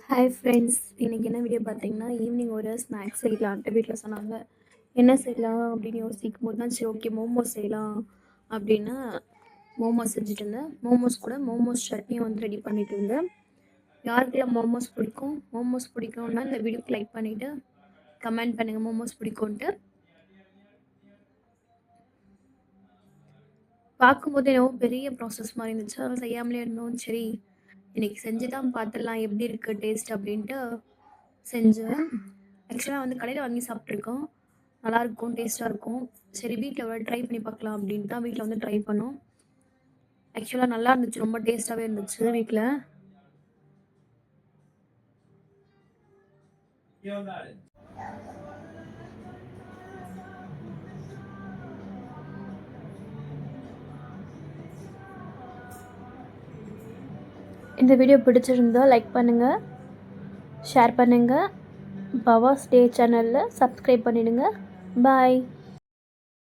Hi friends, இன்றைக்கி என்ன video பார்த்தீங்கன்னா, ஈவினிங் ஒரு ஸ்நாக்ஸ் செய்யலான்ட்டு வீட்டில் சொன்னாங்க. என்ன செய்யலாம் அப்படின்னு யோசிக்கும் போது தான் சரி ஓகே மோமோஸ் செய்யலாம் அப்படின்னு மோமோஸ் செஞ்சுட்டு இருந்தேன். மோமோஸ் கூட மோமோஸ் சட்னியும் வந்து ரெடி பண்ணிட்டு இருந்தேன். யாருக்கெல்லாம் மோமோஸ் பிடிக்கும், மோமோஸ் பிடிக்கும்னா இந்த வீடியோக்கு லைக் பண்ணிவிட்டு கமெண்ட் பண்ணுங்கள் மோமோஸ் பிடிக்கும்ன்ட்டு. பார்க்கும்போது என்னவோ பெரிய ப்ராசஸ் மாதிரி இருந்துச்சு, அதனால் செய்யாமலே இருந்தோம். சரி இன்றைக்கி செஞ்சு தான் பார்த்துடலாம் எப்படி இருக்குது டேஸ்ட் அப்படின்ட்டு செஞ்சேன். ஆக்சுவலாக வந்து கடையில் வாங்கி சாப்பிட்ருக்கோம், நல்லாயிருக்கும், டேஸ்ட்டாக இருக்கும். சரி வீட்டில் ஒரு ட்ரை பண்ணி பார்க்கலாம் அப்படின்ட்டு தான் வீட்டில் வந்து ட்ரை பண்ணோம். ஆக்சுவலாக நல்லா இருந்துச்சு, ரொம்ப டேஸ்ட்டாகவே இருந்துச்சு வீட்டில். இந்த வீடியோ பிடிச்சிருந்தா லைக் பண்ணுங்கள், ஷேர் பண்ணுங்கள், பவாஸ் டே சேனலில் சப்ஸ்கிரைப் பண்ணிடுங்க. பாய்.